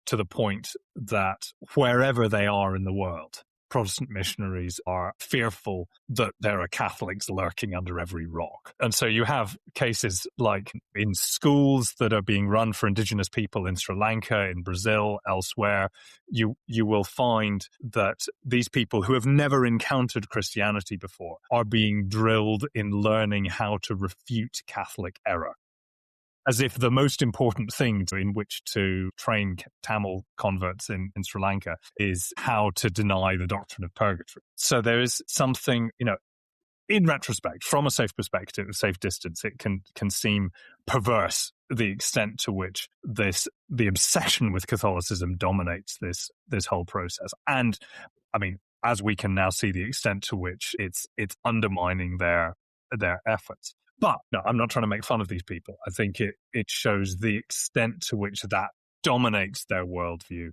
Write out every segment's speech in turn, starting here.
to the point that wherever they are in the world, Protestant missionaries are fearful that there are Catholics lurking under every rock. And so you have cases like in schools that are being run for indigenous people in Sri Lanka, in Brazil, elsewhere. You will find that these people who have never encountered Christianity before are being drilled in learning how to refute Catholic error, as if the most important thing in which to train Tamil converts in Sri Lanka is how to deny the doctrine of purgatory. So there is something, in retrospect, from a safe perspective, a safe distance, it can seem perverse, the extent to which the obsession with Catholicism dominates this whole process. And, I mean, as we can now see, the extent to which it's undermining their efforts. But no, I'm not trying to make fun of these people. I think it shows the extent to which that dominates their worldview.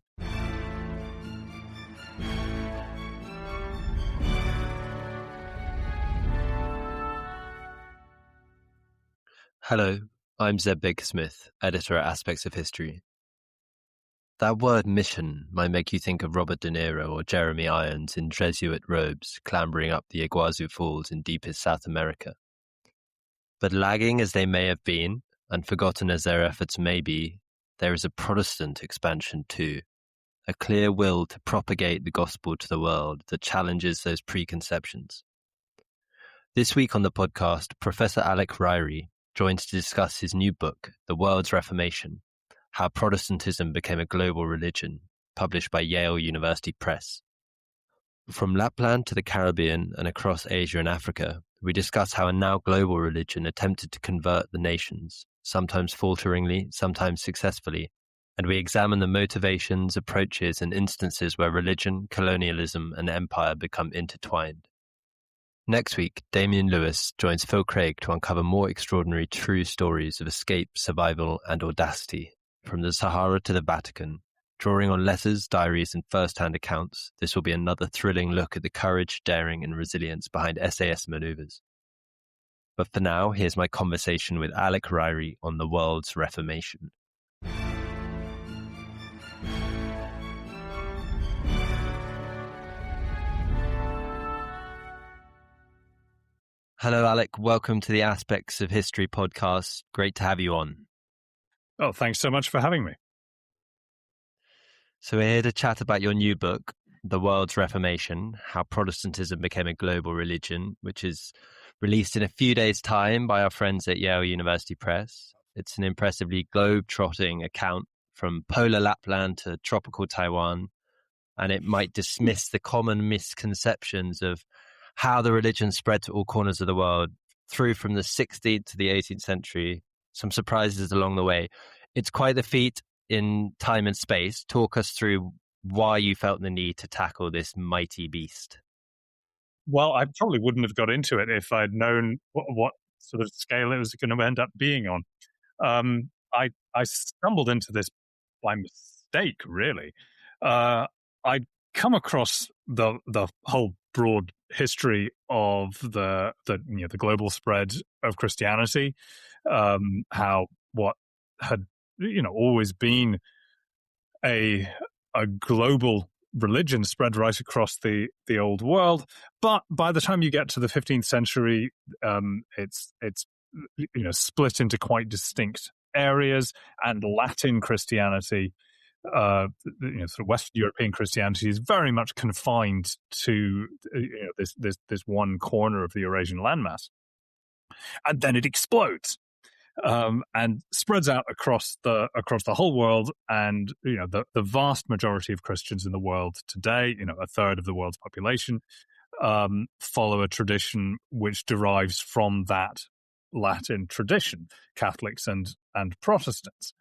Hello, I'm Zeb Links, editor at Aspects of History. That word mission might make you think of Robert De Niro or Jeremy Irons in Jesuit robes clambering up the Iguazu Falls in deepest South America. But lagging as they may have been, and forgotten as their efforts may be, there is a Protestant expansion too, a clear will to propagate the gospel to the world that challenges those preconceptions. This week on the podcast, Professor Alec Ryrie joins to discuss his new book, The World's Reformation, How Protestantism Became a Global Religion, published by Yale University Press. From Lapland to the Caribbean and across Asia and Africa, we discuss how a now global religion attempted to convert the nations, sometimes falteringly, sometimes successfully, and we examine the motivations, approaches, and instances where religion, colonialism, and empire become intertwined. Next week, Damien Lewis joins Phil Craig to uncover more extraordinary true stories of escape, survival, and audacity, from the Sahara to the Vatican. Drawing on letters, diaries, and first-hand accounts, this will be another thrilling look at the courage, daring, and resilience behind SAS maneuvers. But for now, here's my conversation with Alec Ryrie on the world's Reformation. Hello, Alec. Welcome to the Aspects of History podcast. Great to have you on. Oh, thanks so much for having me. So we're here to chat about your new book, The World's Reformation, How Protestantism Became a Global Religion, which is released in a few days' time by our friends at Yale University Press. It's an impressively globe-trotting account from polar Lapland to tropical Taiwan, and it might dismiss the common misconceptions of how the religion spread to all corners of the world through from the 16th to the 18th century, some surprises along the way. It's quite the feat in time and space. Talk us through why you felt the need to tackle this mighty beast. Well, I probably wouldn't have got into it if I'd known what sort of scale it was going to end up being on. I stumbled into this by mistake, really. I'd come across the whole broad history of the global spread of Christianity, how what had always been a global religion spread right across the old world. But by the time you get to the 15th century, it's split into quite distinct areas, and Latin Christianity, sort of Western European Christianity, is very much confined to this one corner of the Eurasian landmass, and then it explodes. And spreads out across the whole world, and the vast majority of Christians in the world today, a third of the world's population, follow a tradition which derives from that Latin tradition, Catholics and Protestants.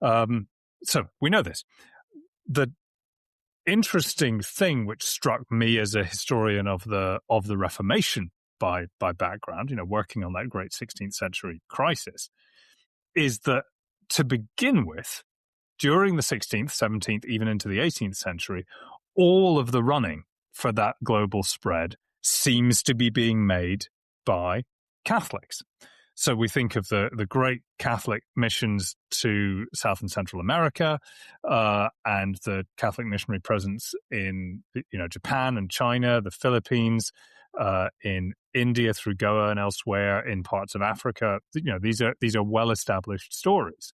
So we know this. The interesting thing which struck me as a historian of the Reformation by background, working on that great 16th century crisis, is that to begin with, during the 16th, 17th, even into the 18th century, all of the running for that global spread seems to be being made by Catholics. So we think of the great Catholic missions to South and Central America, and the Catholic missionary presence in Japan and China, the Philippines, in India through Goa and elsewhere, in parts of Africa. These are well established stories,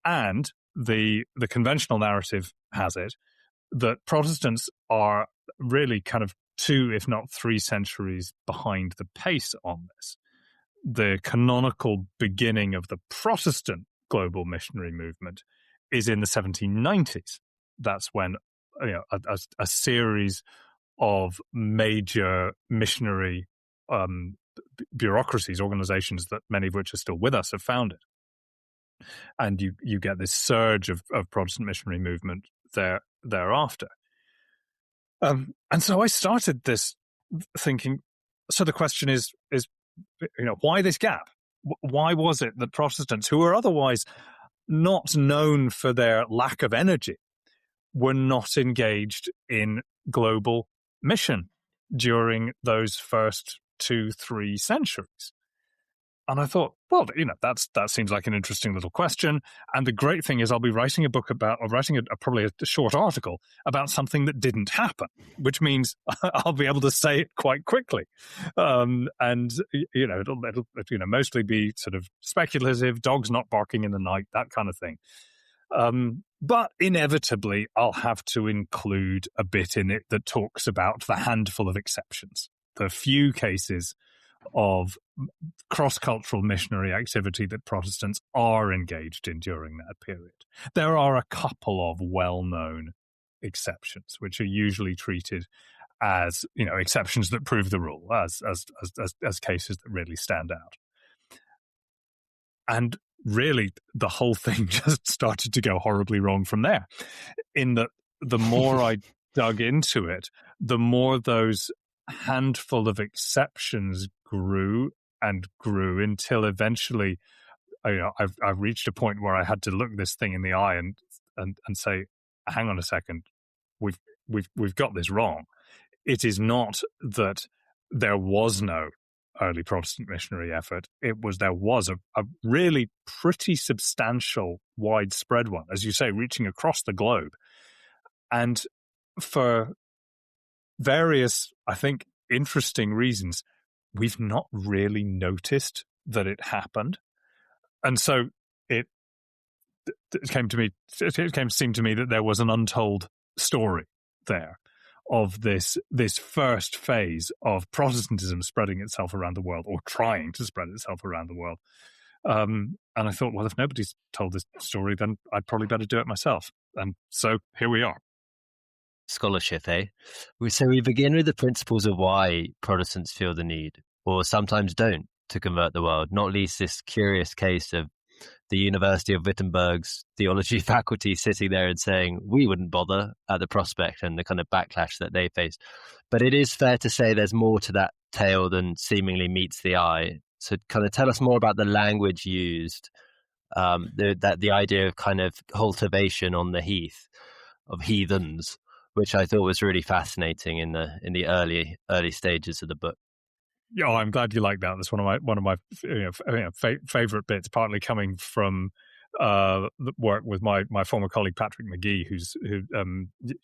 and the conventional narrative has it that Protestants are really kind of 2, if not 3 centuries behind the pace on this. The canonical beginning of the Protestant global missionary movement is in the 1790s. That's when a series of major missionary bureaucracies, organizations that many of which are still with us, have founded. And you get this surge of Protestant missionary movement thereafter. And so I started this thinking, so the question is why this gap? Why was it that Protestants, who are otherwise not known for their lack of energy, were not engaged in global mission during those first 2-3 centuries? And I thought, well, that seems like an interesting little question. And the great thing is I'll be writing a book probably a short article about something that didn't happen, which means I'll be able to say it quite quickly. And it'll mostly be sort of speculative, dogs not barking in the night, that kind of thing. But inevitably, I'll have to include a bit in it that talks about the handful of exceptions, the few cases of cross-cultural missionary activity that Protestants are engaged in during that period. There are a couple of well-known exceptions, which are usually treated as exceptions that prove the rule, as cases that really stand out. And really, the whole thing just started to go horribly wrong from there. In that, the more I dug into it, the more those handful of exceptions grew and grew until eventually, I've reached a point where I had to look this thing in the eye and say, hang on a second, we've got this wrong. It is not that there was no early Protestant missionary effort. There was a really pretty substantial, widespread one, as you say, reaching across the globe. And for various, I think, interesting reasons, we've not really noticed that it happened. And so it came to seem to me that there was an untold story there of this first phase of Protestantism spreading itself around the world, or trying to spread itself around the world. And I thought, well, if nobody's told this story, then I'd probably better do it myself. And so here we are. Scholarship, eh? So we begin with the principles of why Protestants feel the need, or sometimes don't, to convert the world, not least this curious case of the University of Wittenberg's theology faculty sitting there and saying, we wouldn't bother at the prospect, and the kind of backlash that they faced. But it is fair to say there's more to that tale than seemingly meets the eye. So kind of tell us more about the language used, the idea of kind of cultivation on the heath of heathens, which I thought was really fascinating in the early stages of the book. Yeah, I'm glad you like that. That's one of my favorite bits, partly coming from the work with my former colleague Patrick McGee, who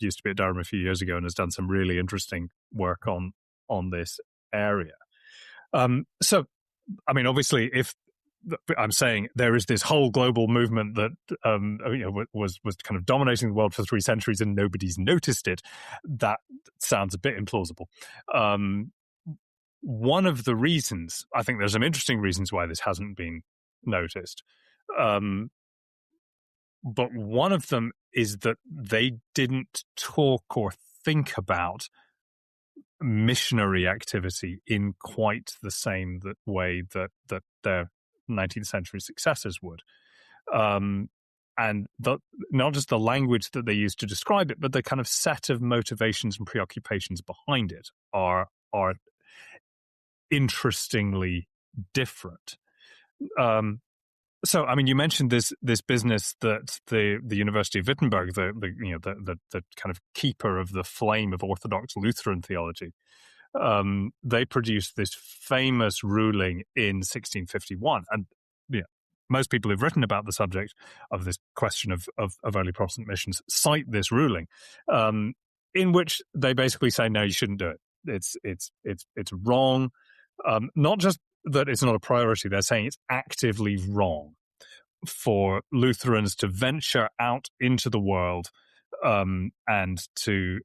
used to be at Durham a few years ago and has done some really interesting work on this area. So, I mean, obviously, if I'm saying there is this whole global movement that was kind of dominating the world for 3 centuries and nobody's noticed it, that sounds a bit implausible. One of the reasons, I think there's some interesting reasons why this hasn't been noticed, but one of them is that they didn't talk or think about missionary activity in quite the same way that their 19th century successors would. And not just the language that they used to describe it, but the kind of set of motivations and preoccupations behind it are interestingly different. So, I mean, you mentioned this business that the University of Wittenberg, the kind of keeper of the flame of Orthodox Lutheran theology, they produced this famous ruling in 1651. And most people who've written about the subject of this question of early Protestant missions cite this ruling, in which they basically say, no, you shouldn't do it. It's wrong. Not just that it's not a priority, they're saying it's actively wrong for Lutherans to venture out into the world and to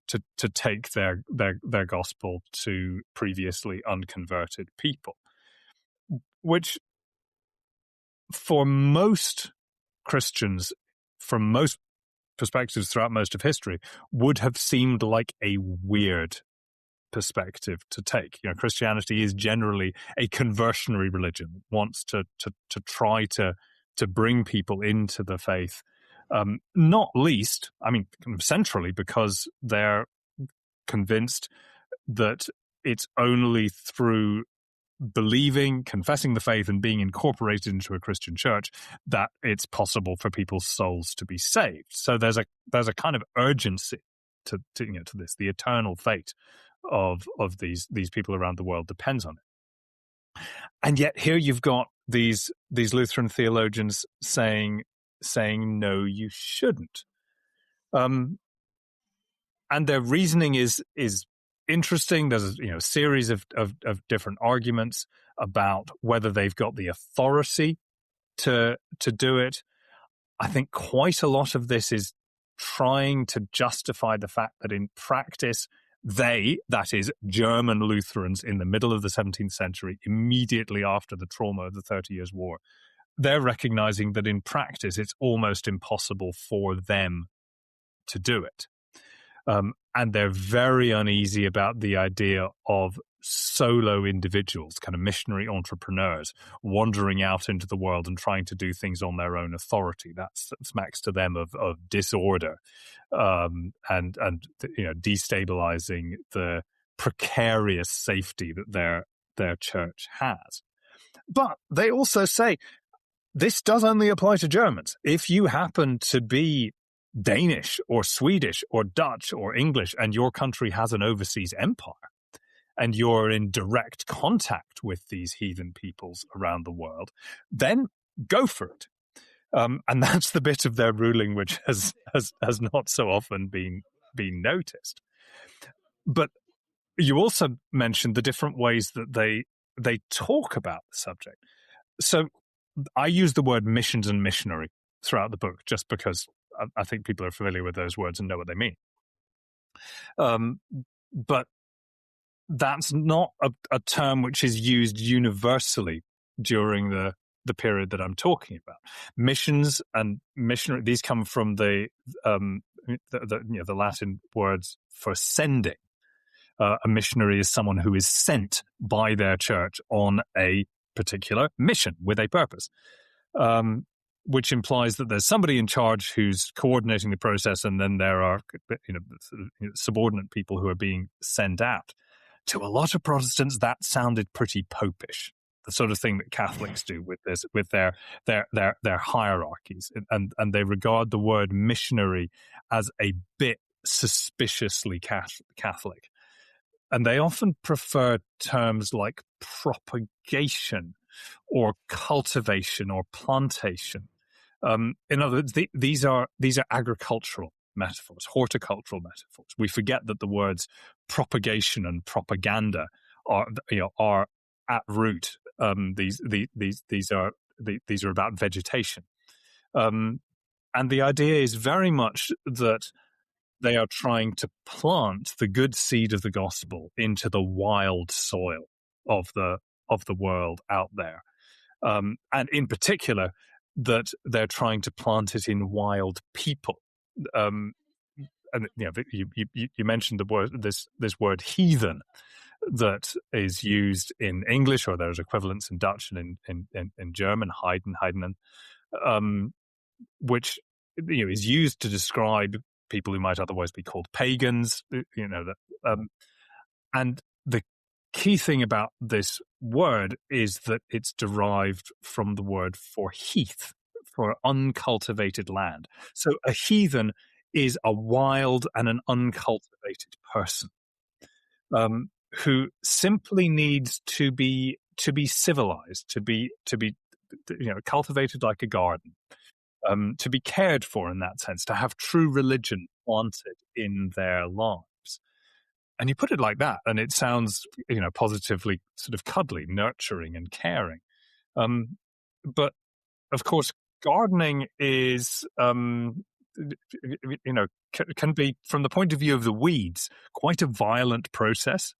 take their gospel to previously unconverted people, which for most Christians, from most perspectives throughout most of history, would have seemed like a weird perspective to take. Christianity is generally a conversionary religion, wants to try to bring people into the faith, not least, centrally, because they're convinced that it's only through believing, confessing the faith, and being incorporated into a Christian church that it's possible for people's souls to be saved. So there's a kind of urgency to this. The eternal fate of these people around the world depends on it. And yet here you've got these Lutheran theologians saying no, you shouldn't. And their reasoning is interesting. There's a series of different arguments about whether they've got the authority to do it. I think quite a lot of this is trying to justify the fact that in practice they, that is German Lutherans in the middle of the 17th century, immediately after the trauma of the 30 Years' War, they're recognizing that in practice it's almost impossible for them to do it. And they're very uneasy about the idea of solo individuals, kind of missionary entrepreneurs, wandering out into the world and trying to do things on their own authority. That smacks to them of disorder, and destabilizing the precarious safety that their church has. But they also say this does only apply to Germans. If you happen to be Danish or Swedish or Dutch or English and your country has an overseas empire and you're in direct contact with these heathen peoples around the world, then go for it. And that's the bit of their ruling which has not so often been noticed. But you also mentioned the different ways that they talk about the subject. So I use the word missions and missionary throughout the book just because I think people are familiar with those words and know what they mean. But that's not a term which is used universally during the period that I'm talking about. Missions and missionary, these come from the Latin words for sending. A missionary is someone who is sent by their church on a particular mission with a purpose. Which implies that there's somebody in charge who's coordinating the process, and then there are subordinate people who are being sent out. To a lot of Protestants, that sounded pretty popish, the sort of thing that Catholics do with their hierarchies, and they regard the word missionary as a bit suspiciously Catholic, and they often prefer terms like propagation or cultivation or plantation. In other words, these are agricultural metaphors, horticultural metaphors. We forget that the words propagation and propaganda are at root. These are about vegetation, and the idea is very much that they are trying to plant the good seed of the gospel into the wild soil of the world out there, and in particular that they're trying to plant it in wild people. And you mentioned the word this word heathen that is used in English, or there's equivalents in Dutch and in German, Heiden, which is used to describe people who might otherwise be called pagans. And the key thing about this word is that it's derived from the word for heath, for uncultivated land. So a heathen is a wild and an uncultivated person who simply needs to be civilized, to be cultivated like a garden, to be cared for in that sense, to have true religion planted in their lives. And you put it like that, and it sounds, positively sort of cuddly, nurturing, and caring. But of course, gardening is, can be, from the point of view of the weeds, quite a violent process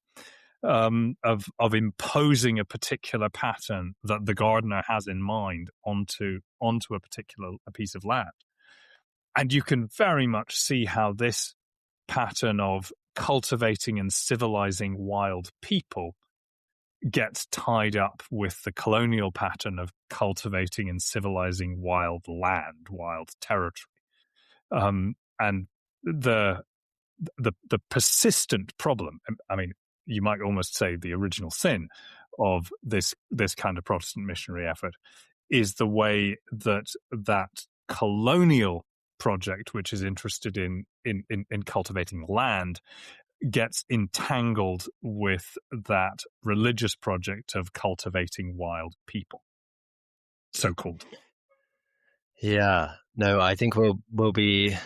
of imposing a particular pattern that the gardener has in mind onto a piece of land. And you can very much see how this pattern of cultivating and civilizing wild people gets tied up with the colonial pattern of cultivating and civilizing wild land, wild territory. And the persistent problem, I mean, you might almost say the original sin of this kind of Protestant missionary effort, is the way that colonial project, which is interested in cultivating land, gets entangled with that religious project of cultivating wild people, so-called. Yeah, no, I think we'll be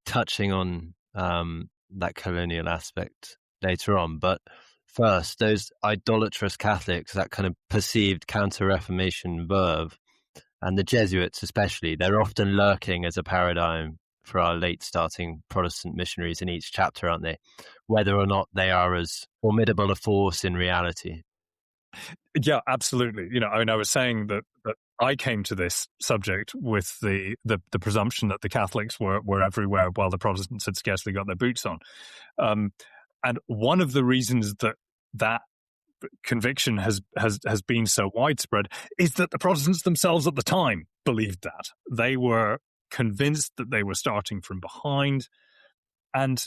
touching on that colonial aspect later on. But first, those idolatrous Catholics, that kind of perceived counter-Reformation verve, and the Jesuits especially, they're often lurking as a paradigm for our late-starting Protestant missionaries in each chapter, aren't they? Whether or not they are as formidable a force in reality. Yeah, absolutely. I was saying that I came to this subject with the presumption that the Catholics were everywhere while the Protestants had scarcely got their boots on. And one of the reasons that conviction has been so widespread is that the Protestants themselves at the time believed that. They were convinced that they were starting from behind. And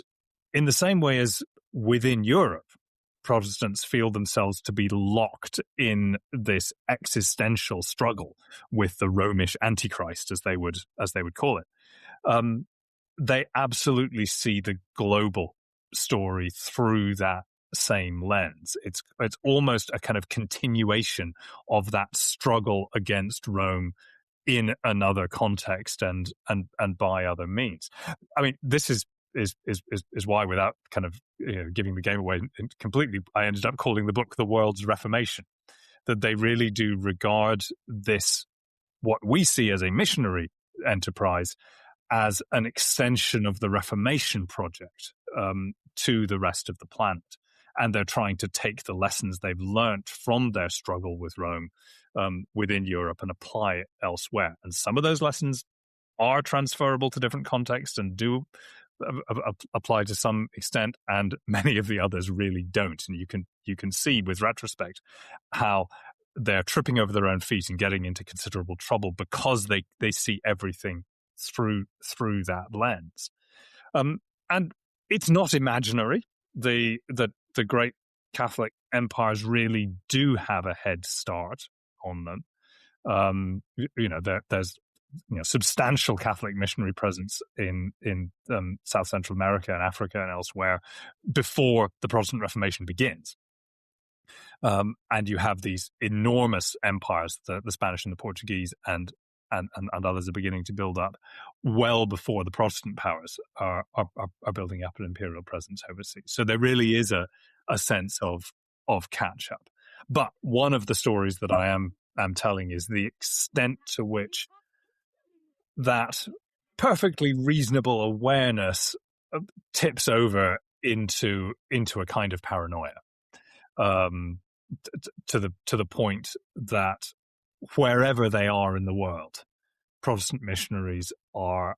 in the same way as within Europe, Protestants feel themselves to be locked in this existential struggle with the Romish Antichrist, as they would call it. They absolutely see the global story through that same lens. It's almost a kind of continuation of that struggle against Rome in another context and by other means. I mean, this is why, without kind of giving the game away completely, I ended up calling the book The World's Reformation. That they really do regard this, what we see as a missionary enterprise, as an extension of the Reformation project to the rest of the planet. And they're trying to take the lessons they've learnt from their struggle with Rome within Europe and apply it elsewhere. And some of those lessons are transferable to different contexts and do apply to some extent, and many of the others really don't. And you can see with retrospect how they're tripping over their own feet and getting into considerable trouble because they see everything through that lens. And it's not imaginary. The great Catholic empires really do have a head start on them. There's substantial Catholic missionary presence in South Central America and Africa and elsewhere before the Protestant Reformation begins. And you have these enormous empires, the Spanish and the Portuguese and others are beginning to build up well before the Protestant powers are building up an imperial presence overseas. So there really is a sense of catch up. But one of the stories that I am telling is the extent to which that perfectly reasonable awareness tips over into a kind of paranoia, to the point that wherever they are in the world, Protestant missionaries are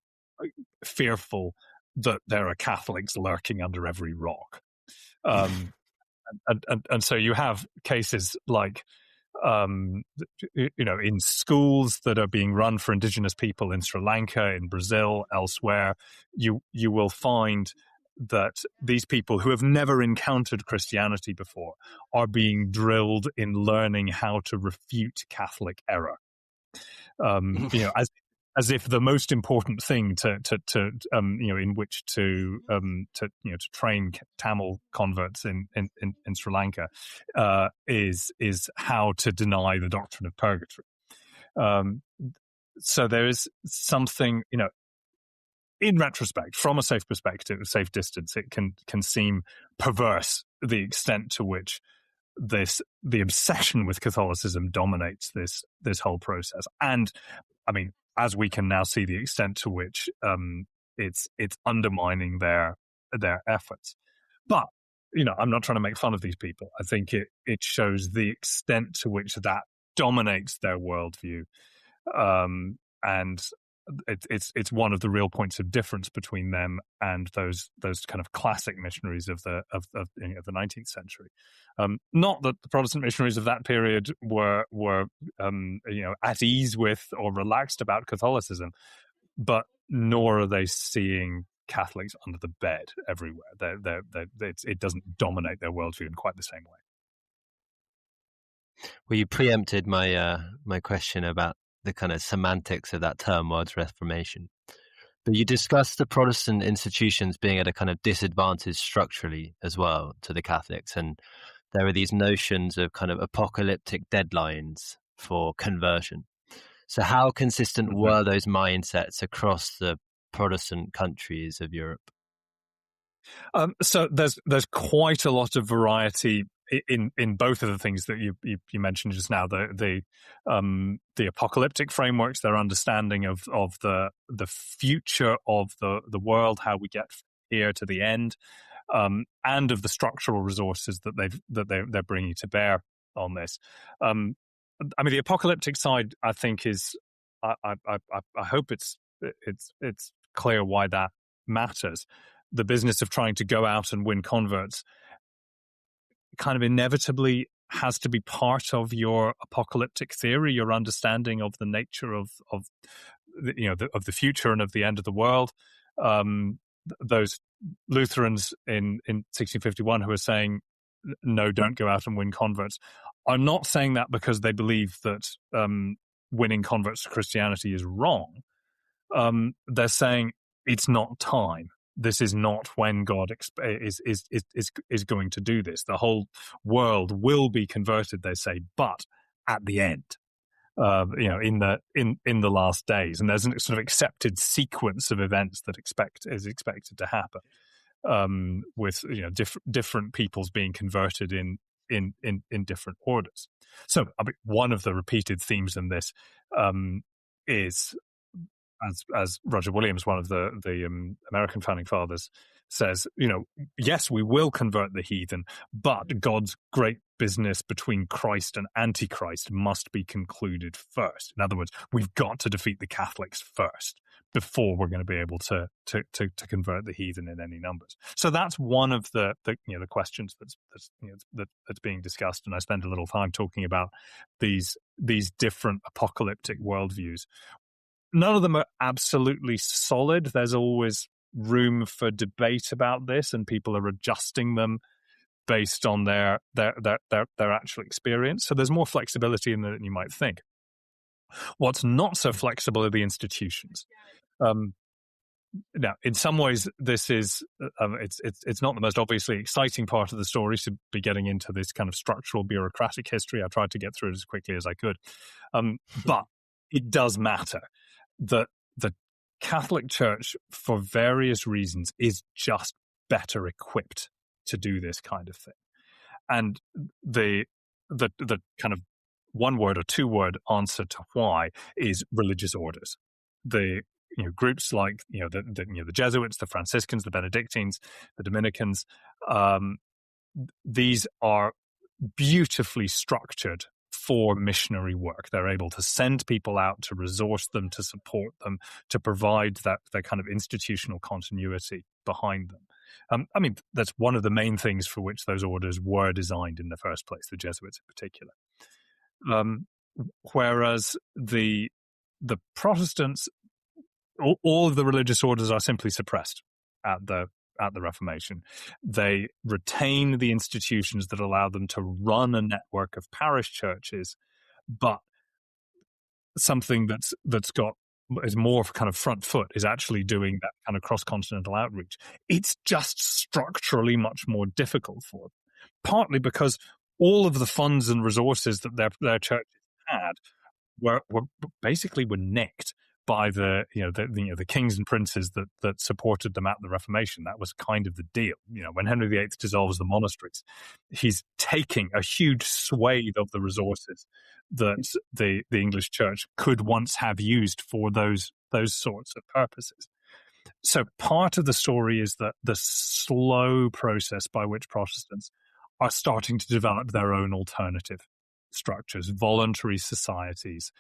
fearful that there are Catholics lurking under every rock. And so you have cases like, in schools that are being run for indigenous people in Sri Lanka, in Brazil, elsewhere, you will find that these people who have never encountered Christianity before are being drilled in learning how to refute Catholic error. as if the most important thing to in which to train Tamil converts in Sri Lanka is how to deny the doctrine of purgatory. So there is something, in retrospect, from a safe perspective, a safe distance, it can seem perverse the extent to which the obsession with Catholicism dominates this whole process. And I mean, as we can now see, the extent to which it's undermining their efforts. But I'm not trying to make fun of these people. I think it shows the extent to which that dominates their worldview, and it's one of the real points of difference between them and those kind of classic missionaries of the 19th century. Not that the Protestant missionaries of that period were at ease with or relaxed about Catholicism, but nor are they seeing Catholics under the bed everywhere. It doesn't dominate their worldview in quite the same way. Well, you preempted my my question about the kind of semantics of that term, words Reformation. But you discussed the Protestant institutions being at a kind of disadvantage structurally as well to the Catholics. And there are these notions of kind of apocalyptic deadlines for conversion. So how consistent were those mindsets across the Protestant countries of Europe? So there's quite a lot of variety in both of the things that you mentioned just now. The apocalyptic frameworks, their understanding of the future of the world, how we get here to the end, and of the structural resources that they're bringing to bear on this. I mean, the apocalyptic side, I think, is I hope it's clear why that matters. The business of trying to go out and win converts kind of inevitably has to be part of your apocalyptic theory, your understanding of the nature of the future and of the end of the world. Those Lutherans in 1651 who are saying, no, don't go out and win converts, are not saying that because they believe that winning converts to Christianity is wrong. They're saying it's not time. This is not when God is going to do this. The whole world will be converted, they say, but at the end, in the last days. And there's a sort of accepted sequence of events that is expected to happen, with different peoples being converted in different orders. So I mean, one of the repeated themes in this is, as Roger Williams, one of the American founding fathers, says, yes, we will convert the heathen, but God's great business between Christ and Antichrist must be concluded first. In other words, we've got to defeat the Catholics first before we're going to be able to convert the heathen in any numbers. So that's one of the questions that's being discussed, and I spend a little time talking about these different apocalyptic worldviews. None of them are absolutely solid. There's always room for debate about this, and people are adjusting them based on their actual experience. So there's more flexibility in there than you might think. What's not so flexible are the institutions. Now, in some ways, this is it's not the most obviously exciting part of the story to be getting into this kind of structural bureaucratic history. I tried to get through it as quickly as I could, but it does matter that the Catholic Church, for various reasons, is just better equipped to do this kind of thing. And the kind of one word or two word answer to why is religious orders. The groups like the Jesuits, the Franciscans, the Benedictines, the Dominicans, these are beautifully structured for missionary work. They're able to send people out, to resource them, to support them, to provide that kind of institutional continuity behind them. I mean, that's one of the main things for which those orders were designed in the first place, the Jesuits in particular. Whereas the Protestants, all of the religious orders are simply suppressed at the Reformation. They retain the institutions that allow them to run a network of parish churches, but something that's got is more kind of front foot, is actually doing that kind of cross-continental outreach. It's just structurally much more difficult for them, partly because all of the funds and resources that their churches had were basically nicked by the kings and princes that supported them at the Reformation. That was kind of the deal. When Henry VIII dissolves the monasteries, he's taking a huge swathe of the resources that the English Church could once have used for those sorts of purposes. So part of the story is that the slow process by which Protestants are starting to develop their own alternative structures, voluntary societies,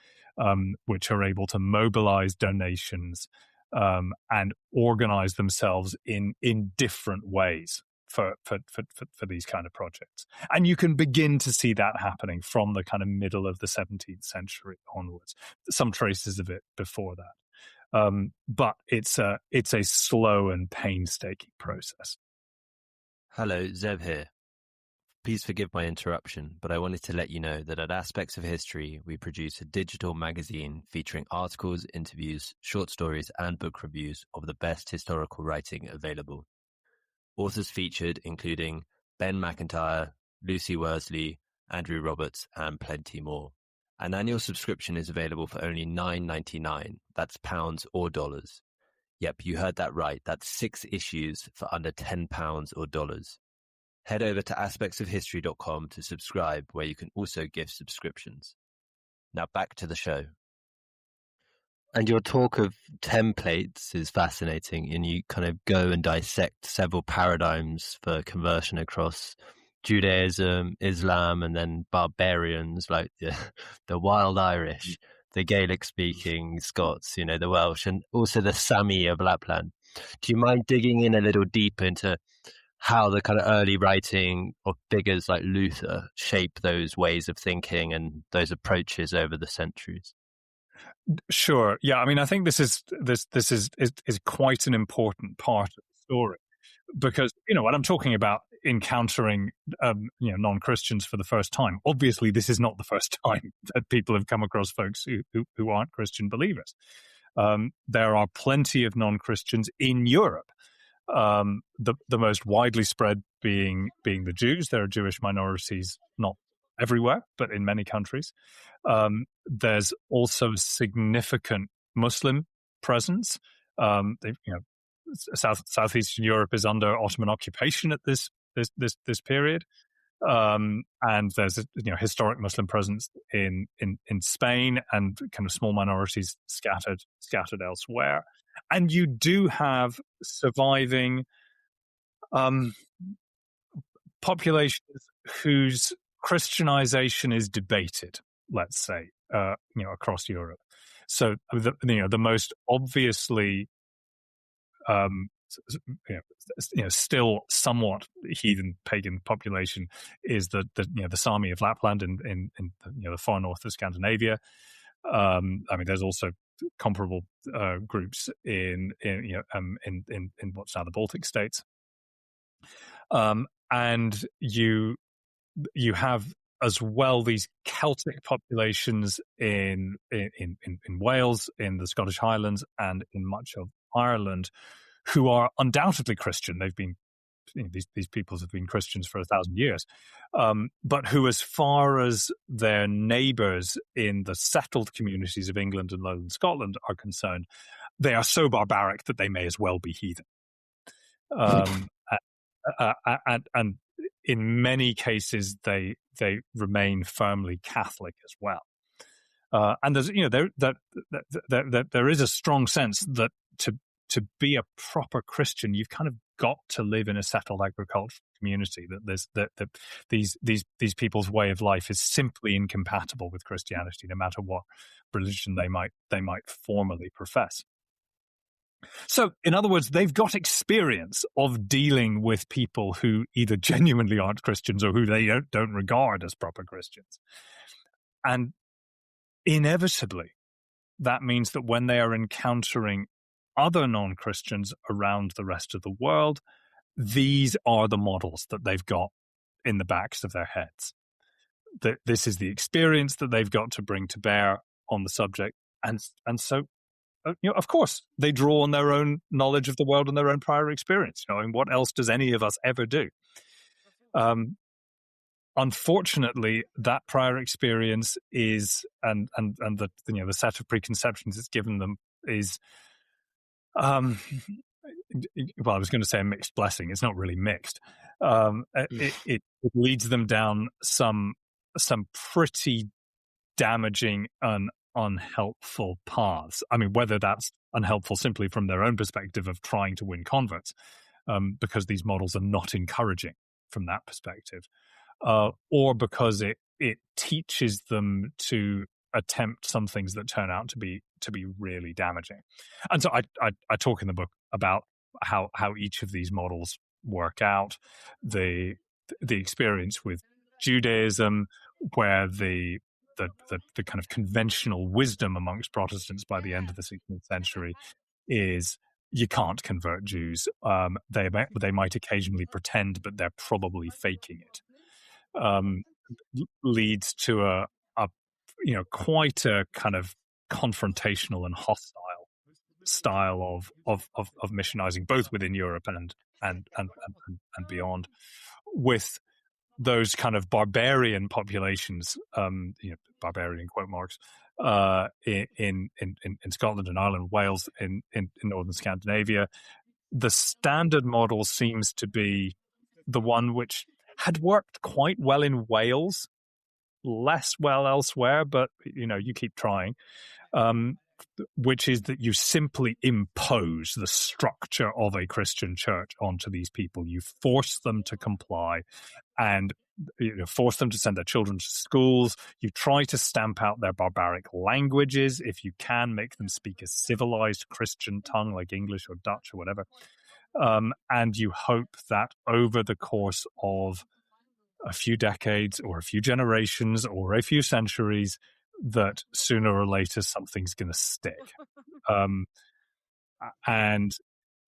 which are able to mobilize donations and organize themselves in different ways for these kind of projects. And you can begin to see that happening from the kind of middle of the 17th century onwards. Some traces of it before that. But it's a slow and painstaking process. Hello, Zeb here. Please forgive my interruption, but I wanted to let you know that at Aspects of History, we produce a digital magazine featuring articles, interviews, short stories, and book reviews of the best historical writing available. Authors featured including Ben McIntyre, Lucy Worsley, Andrew Roberts, and plenty more. An annual subscription is available for only $9.99. That's pounds or dollars. Yep, you heard that right. That's 6 issues for under £10 or dollars. Head over to aspectsofhistory.com to subscribe, where you can also give subscriptions. Now back to the show. And your talk of templates is fascinating, and you kind of go and dissect several paradigms for conversion across Judaism, Islam, and then barbarians like the wild Irish, the Gaelic-speaking Scots, the Welsh, and also the Sami of Lapland. Do you mind digging in a little deeper into how the kind of early writing of figures like Luther shape those ways of thinking and those approaches over the centuries? Sure. Yeah. I mean, I think this is quite an important part of the story, because when I'm talking about encountering non-Christians for the first time, obviously this is not the first time that people have come across folks who aren't Christian believers. There are plenty of non-Christians in Europe. The most widely spread being the Jews. There are Jewish minorities, not everywhere, but in many countries. There's also significant Muslim presence. Southeastern Europe is under Ottoman occupation at this period, and there's a historic Muslim presence in Spain, and kind of small minorities scattered elsewhere. And you do have surviving populations whose Christianization is debated, let's say, across Europe. So the most obviously still somewhat heathen pagan population is the Sami of Lapland in the far north of Scandinavia. I mean, there's also comparable groups in what's now the Baltic states, and you have as well these Celtic populations in Wales, in the Scottish Highlands, and in much of Ireland, who are undoubtedly Christian. They've been these peoples have been Christians for 1,000 years, but who, as far as their neighbours in the settled communities of England and Lowland Scotland are concerned, they are so barbaric that they may as well be heathen. And in many cases, they remain firmly Catholic as well. And there's there is a strong sense that to be a proper Christian, you've kind of got to live in a settled agricultural community. That these people's way of life is simply incompatible with Christianity, no matter what religion they might formally profess. So, in other words, they've got experience of dealing with people who either genuinely aren't Christians or who they don't regard as proper Christians. And inevitably, that means that when they are encountering other non-Christians around the rest of the world, these are the models that they've got in the backs of their heads. This is the experience that they've got to bring to bear on the subject. And so of course, they draw on their own knowledge of the world and their own prior experience. And what else does any of us ever do? Unfortunately, that prior experience is, and the set of preconceptions it's given them is, well, I was going to say a mixed blessing. It's not really mixed. It leads them down some pretty damaging and unhelpful paths. I mean, whether that's unhelpful simply from their own perspective of trying to win converts, because these models are not encouraging from that perspective, or because it teaches them to attempt some things that turn out to be really damaging. And so I talk in the book about how each of these models work out, the experience with Judaism, where the kind of conventional wisdom amongst Protestants by the end of the 16th century is you can't convert Jews. They might occasionally pretend, but they're probably faking it. Leads to a quite a kind of confrontational and hostile style of missionizing, both within Europe and beyond, with those kind of barbarian populations, barbarian quote marks, in Scotland and Ireland, Wales, in northern Scandinavia. The standard model seems to be the one which had worked quite well in Wales, less well elsewhere, but you keep trying, which is that you simply impose the structure of a Christian church onto these people. You force them to comply and force them to send their children to schools. You try to stamp out their barbaric languages. If you can, make them speak a civilized Christian tongue like English or Dutch or whatever. And you hope that over the course of a few decades or a few generations or a few centuries, that sooner or later something's going to stick. And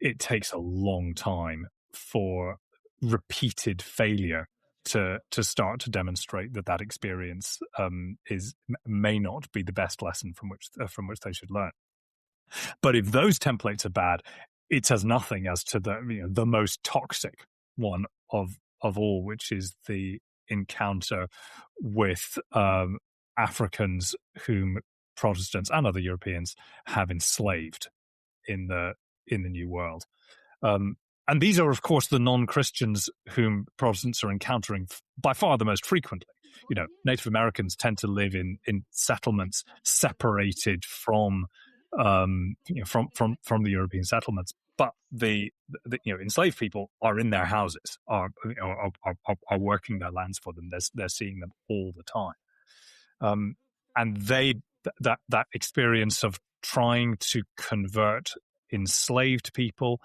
it takes a long time for repeated failure to start to demonstrate that experience may not be the best lesson from which they should learn. But if those templates are bad, it says nothing as to the most toxic one of all, which is the encounter with Africans whom Protestants and other Europeans have enslaved in the New World. And these are, of course, the non-Christians whom Protestants are encountering by far the most frequently. Native Americans tend to live in settlements separated from the European settlements, but the enslaved people are in their houses, are working their lands for them. They're seeing them all the time, and that experience of trying to convert enslaved people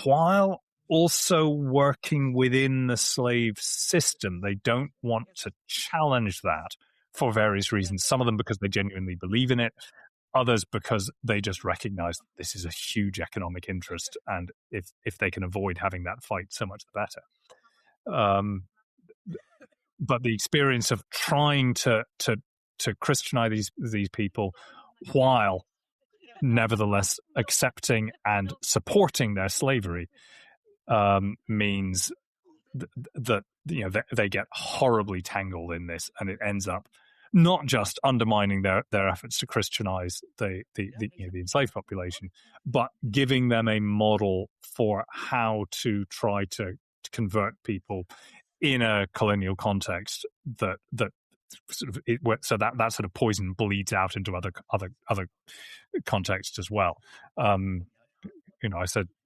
while also working within the slave system. They don't want to challenge that for various reasons. Some of them because they genuinely believe in it, others because they just recognize this is a huge economic interest, and if they can avoid having that fight, so much the better. But the experience of trying to Christianize these people while nevertheless accepting and supporting their slavery means that they get horribly tangled in this, and it ends up not just undermining their efforts to Christianize the enslaved population, but giving them a model for how to try to convert people in a colonial context that that sort of poison bleeds out into other contexts as well.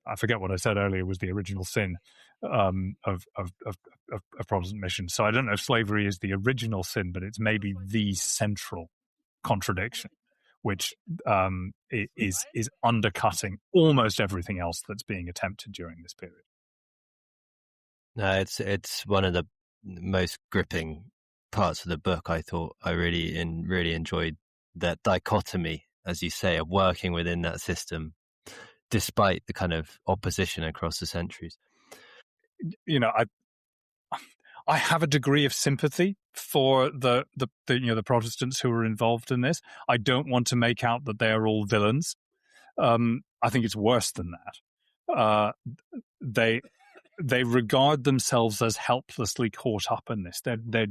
I forget what I said earlier was the original sin of Protestant mission. So I don't know if slavery is the original sin, but it's maybe the central contradiction, which is undercutting almost everything else that's being attempted during this period. No, it's one of the most gripping parts of the book. I thought I really enjoyed that dichotomy, as you say, of working within that system despite the kind of opposition across the centuries. I have a degree of sympathy for the Protestants who are involved in this. I don't want to make out that they are all villains. I think it's worse than that. They regard themselves as helplessly caught up in this. They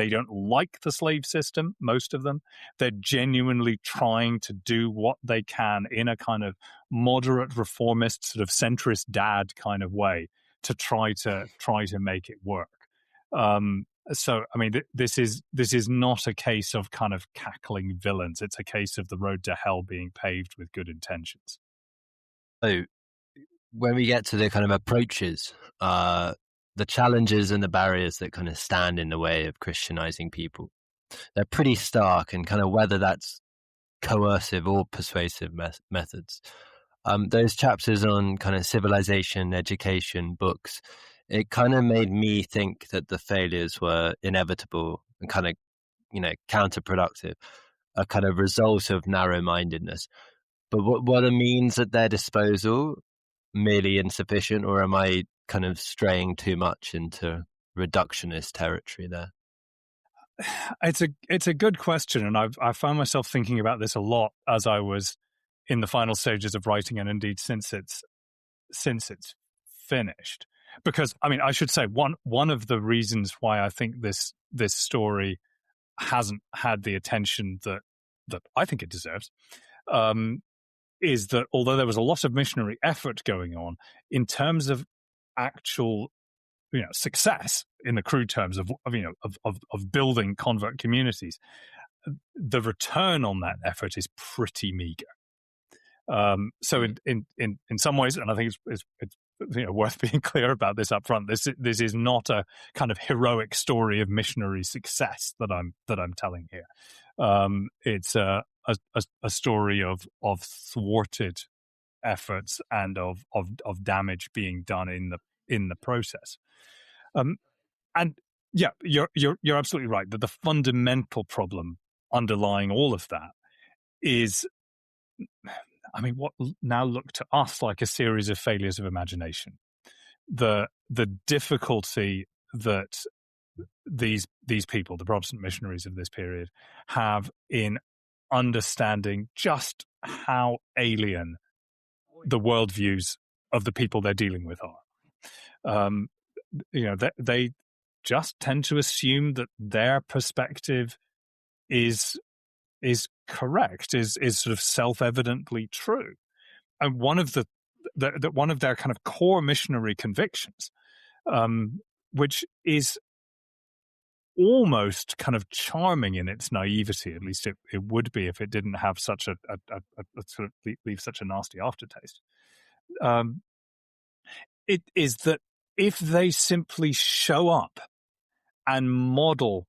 don't like the slave system, most of them. They're genuinely trying to do what they can in a kind of moderate reformist, sort of centrist dad kind of way to try to make it work. So, I mean, this is not a case of kind of cackling villains. It's a case of the road to hell being paved with good intentions. So, when we get to the kind of approaches, the challenges and the barriers that kind of stand in the way of Christianizing people, they're pretty stark, and kind of whether that's coercive or persuasive methods. Those chapters on kind of civilization, education, books, it kind of made me think that the failures were inevitable and kind of, counterproductive, a kind of result of narrow-mindedness. But what are means at their disposal merely insufficient, or am I kind of straying too much into reductionist territory there? It's a good question, and I found myself thinking about this a lot as I was in the final stages of writing, and indeed since it's finished. Because, I mean, I should say one of the reasons why I think this story hasn't had the attention that I think it deserves is that although there was a lot of missionary effort going on, in terms of actual success in the crude terms of building convert communities, the return on that effort is pretty meager. So in some ways, and I think it's worth being clear about this up front, this is not a kind of heroic story of missionary success that I'm telling here. It's a story of thwarted efforts and of damage being done in the process. And yeah, you're absolutely right that the fundamental problem underlying all of that is, I mean, what now look to us like a series of failures of imagination. The difficulty that these people, the Protestant missionaries of this period, have in understanding just how alien the worldviews of the people they're dealing with are. They just tend to assume that their perspective is correct, is sort of self-evidently true. And one of their kind of core missionary convictions, which is almost kind of charming in its naivety, at least it would be if it didn't have such a sort of leave such a nasty aftertaste. It is that if they simply show up and model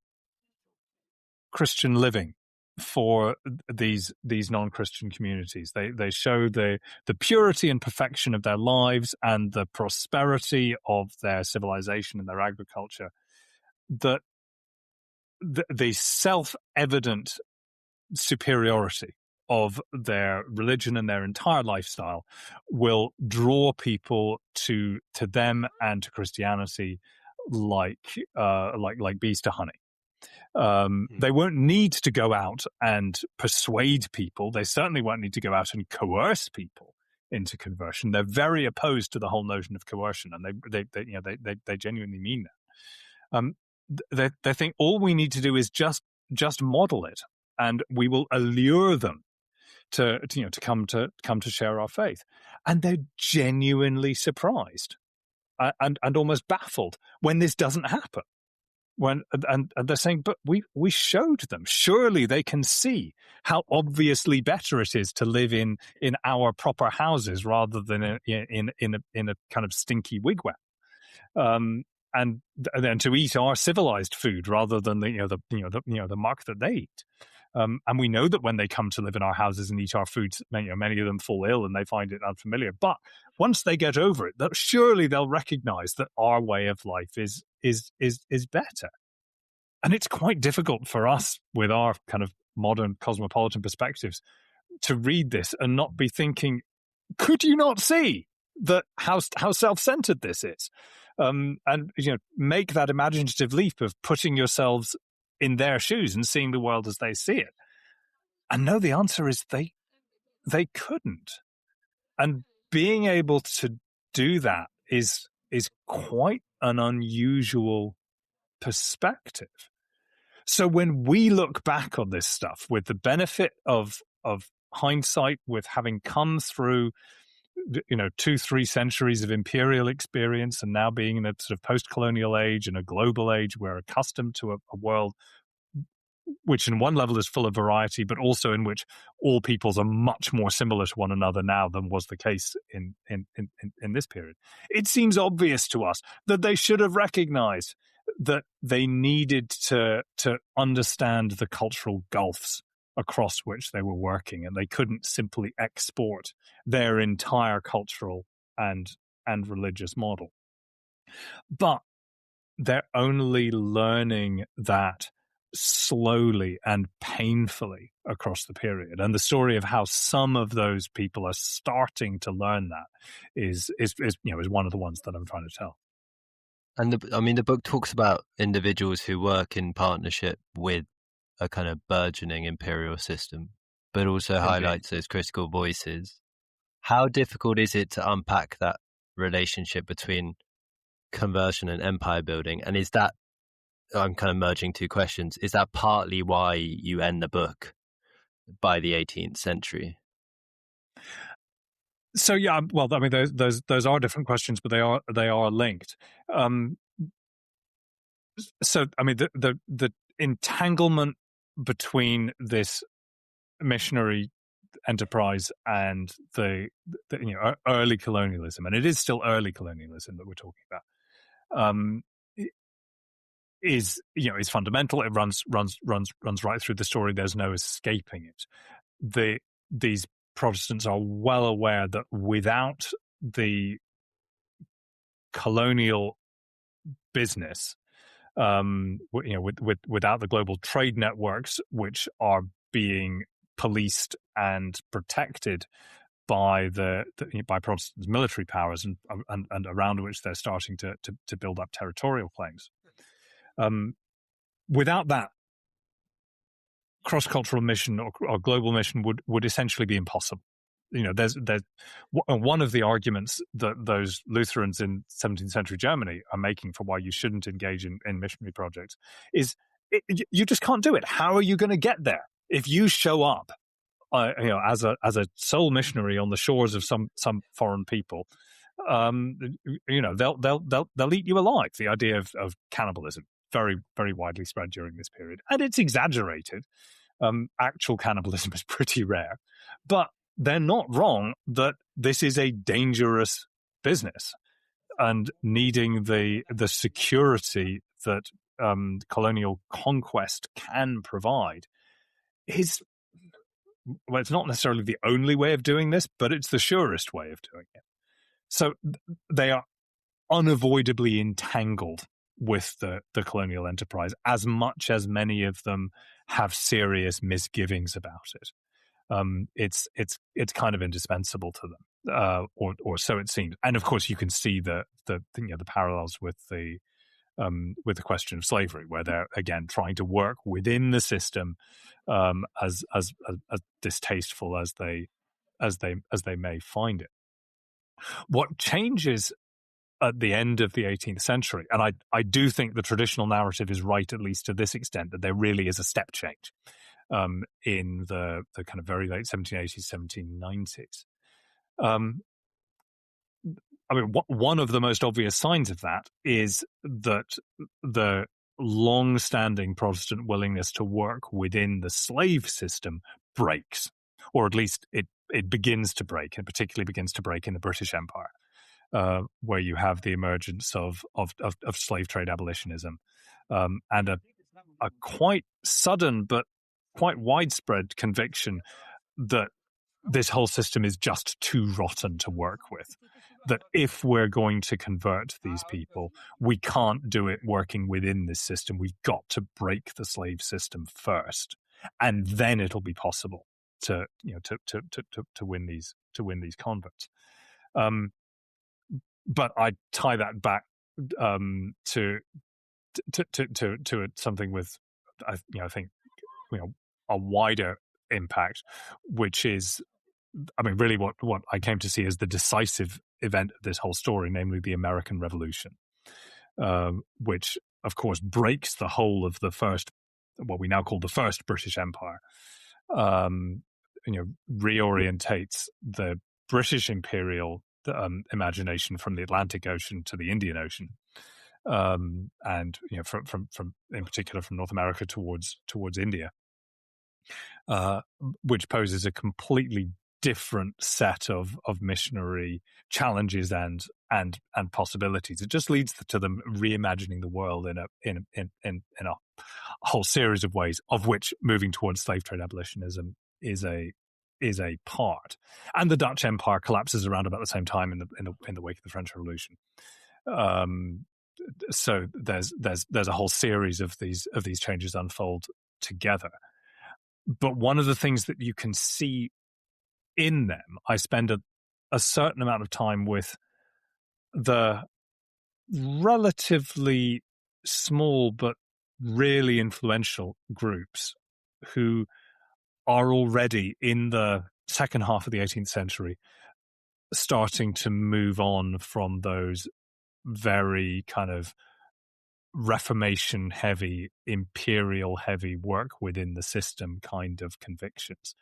Christian living for these non-Christian communities, they show the purity and perfection of their lives and the prosperity of their civilization and their agriculture, that the self-evident superiority of their religion and their entire lifestyle will draw people to them and to Christianity like bees to honey. They won't need to go out and persuade people. They certainly won't need to go out and coerce people into conversion. They're very opposed to the whole notion of coercion, and they genuinely mean that. They think all we need to do is just model it, and we will allure them to come to share our faith. And they're genuinely surprised and almost baffled when this doesn't happen. And they're saying, but we showed them. Surely they can see how obviously better it is to live in our proper houses rather than in a kind of stinky wigwam. And then to eat our civilized food rather than the muck that they eat. And we know that when they come to live in our houses and eat our food, many of them fall ill and they find it unfamiliar. But once they get over it, surely they'll recognize that our way of life is better. And it's quite difficult for us with our kind of modern cosmopolitan perspectives to read this and not be thinking, could you not see that how self-centered this is? And make that imaginative leap of putting yourselves in their shoes and seeing the world as they see it. And no, the answer is they they couldn't. And being able to do that is quite an unusual perspective. So when we look back on this stuff with the benefit of hindsight, with having come through 2-3 centuries of imperial experience and now being in a sort of post-colonial age and a global age, we're accustomed to a world which in one level is full of variety, but also in which all peoples are much more similar to one another now than was the case in this period. It seems obvious to us that they should have recognized that they needed to understand the cultural gulfs across which they were working, and they couldn't simply export their entire cultural and religious model. But they're only learning that slowly and painfully across the period. And the story of how some of those people are starting to learn that is one of the ones that I'm trying to tell. And the book talks about individuals who work in partnership with a kind of burgeoning imperial system, but also highlights those critical voices. How difficult is it to unpack that relationship between conversion and empire building? And is that, I'm kind of merging two questions, is that partly why you end the book by the 18th century? So yeah, well, I mean, those are different questions, but they are linked. So I mean, the entanglement between this missionary enterprise and the early colonialism, and it is still early colonialism that we're talking about, is fundamental. It runs right through the story. There's no escaping it. These Protestants are well aware that without the colonial business, without the global trade networks which are being policed and protected by by Protestant military powers and around which they're starting to build up territorial claims. Without that, cross-cultural mission or global mission would essentially be impossible. There's one of the arguments that those Lutherans in 17th century Germany are making for why you shouldn't engage in missionary projects is you just can't do it. How are you going to get there if you show up, as a sole missionary on the shores of some foreign people? They'll eat you alive. The idea of cannibalism, very, very widely spread during this period, and it's exaggerated. Actual cannibalism is pretty rare, but they're not wrong that this is a dangerous business, and needing the security that colonial conquest can provide is, well, it's not necessarily the only way of doing this, but it's the surest way of doing it. So they are unavoidably entangled with the colonial enterprise, as much as many of them have serious misgivings about it. It's kind of indispensable to them, or so it seems. And of course, you can see the parallels with the question of slavery, where they're again trying to work within the system, as distasteful as they may find it. What changes at the end of the 18th century, and I do think the traditional narrative is right, at least to this extent, that there really is a step change in the kind of very late 1780s, 1790s. I mean, one of the most obvious signs of that is that the long-standing Protestant willingness to work within the slave system breaks, or at least it begins to break, and particularly begins to break in the British Empire, where you have the emergence of slave trade abolitionism, and a quite sudden but quite widespread conviction that this whole system is just too rotten to work with. That if we're going to convert these people, we can't do it working within this system. We've got to break the slave system first, and then it'll be possible to win these converts. But I tie that back to something with I think a wider impact, which is I mean, really what I came to see as the decisive event of this whole story, namely the American Revolution, which, of course, breaks the whole of the first, what we now call the First British Empire, reorientates the British imperial imagination from the Atlantic Ocean to the Indian Ocean, and from in particular from North America towards India, which poses a completely different set of missionary challenges and possibilities. It just leads to them reimagining the world in a whole series of ways, of which moving towards slave trade abolitionism is a part. And the Dutch Empire collapses around about the same time in the wake of the French Revolution. So there's a whole series of these changes unfold together. But one of the things that you can see in them, I spend a certain amount of time with the relatively small but really influential groups who are already in the second half of the 18th century starting to move on from those very kind of Reformation heavy, imperial heavy work within the system kind of convictions,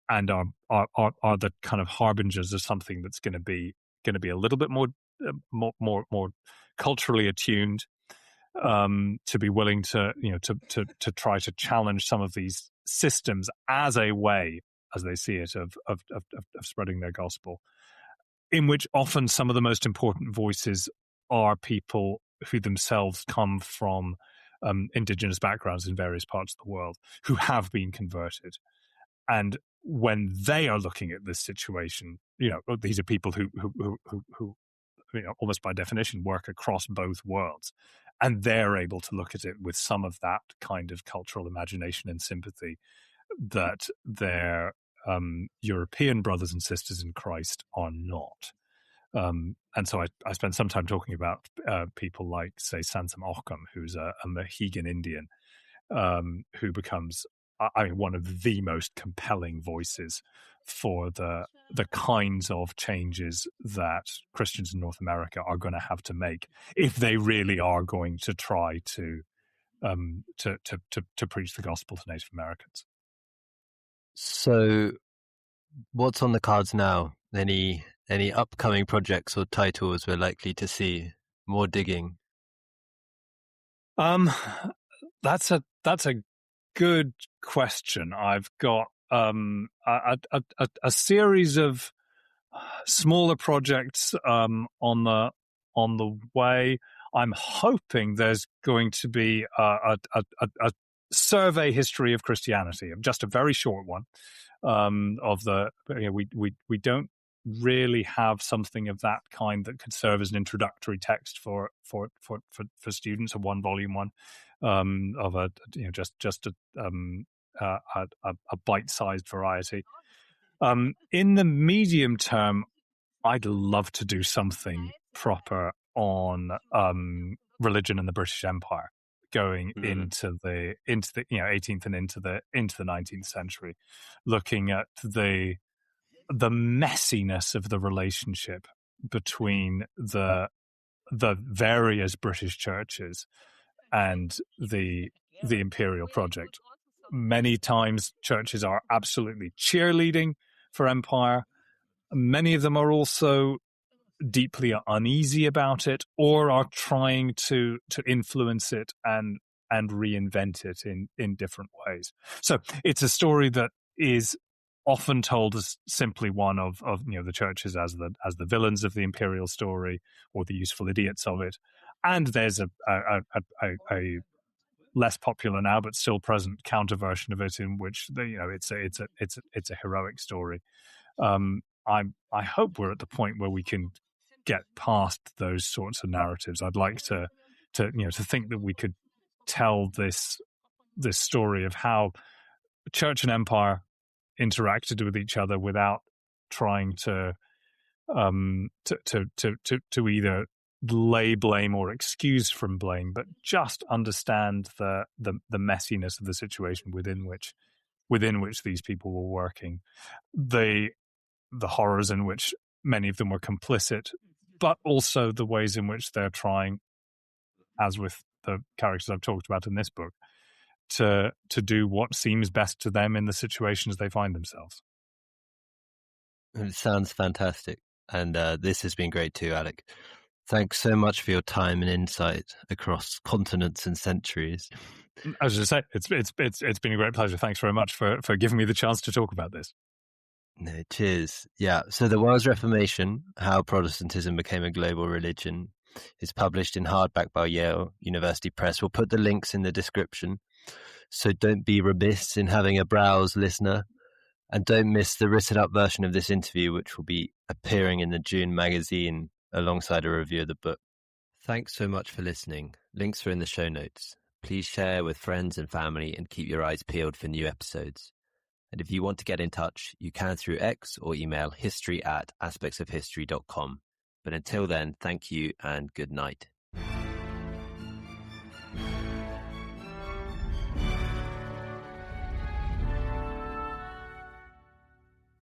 and are the kind of harbingers of something that's going to be a little bit more culturally attuned, to be willing to try to challenge some of these systems as a way, as they see it, of spreading their gospel, in which often some of the most important voices are people who themselves come from indigenous backgrounds in various parts of the world, who have been converted. And when they are looking at this situation, these are people who almost by definition work across both worlds, and they're able to look at it with some of that kind of cultural imagination and sympathy that their European brothers and sisters in Christ are not. And so I spent some time talking about people like, say, Sansam Occam, who's a Mohegan Indian, who becomes, one of the most compelling voices for the kinds of changes that Christians in North America are going to have to make if they really are going to try to preach the gospel to Native Americans. So, what's on the cards now? Any upcoming projects or titles we're likely to see? More digging? That's a good question. I've got a series of smaller projects on the way. I'm hoping there's going to be a survey history of Christianity, just a very short one. We don't really have something of that kind that could serve as an introductory text for students, a 1-volume one, of a bite-sized variety. In the medium term, I'd love to do something proper on religion in the British Empire, going into the 18th and into the 19th century, looking at the messiness of the relationship between the various British churches and the imperial project. Many times churches are absolutely cheerleading for empire. Many of them are also deeply uneasy about it, or are trying to influence it and reinvent it in different ways. So it's a story that is often told as simply one of the churches as the villains of the imperial story, or the useful idiots of it. And there's a less popular now but still present counter version of it, in which it's a heroic story. I hope we're at the point where we can get past those sorts of narratives. I'd like to think that we could tell this story of how church and empire interacted with each other without trying to either lay blame or excuse from blame, but just understand the messiness of the situation within which within which these people were working, the horrors in which many of them were complicit, but also the ways in which they're trying, as with the characters I've talked about in this book, to do what seems best to them in the situations they find themselves. It sounds fantastic. And this has been great too, Alec. Thanks so much for your time and insight across continents and centuries. As I say, it's been a great pleasure. Thanks very much for giving me the chance to talk about this. No, cheers. Yeah. So The World's Reformation, How Protestantism Became a Global Religion, is published in hardback by Yale University Press. We'll put the links in the description. So don't be remiss in having a browse, listener. And don't miss the written up version of this interview, which will be appearing in the June magazine alongside a review of the book. Thanks so much for listening. Links are in the show notes. Please share with friends and family and keep your eyes peeled for new episodes. And if you want to get in touch, you can through X or email history@aspectsofhistory.com. But until then, thank you and good night.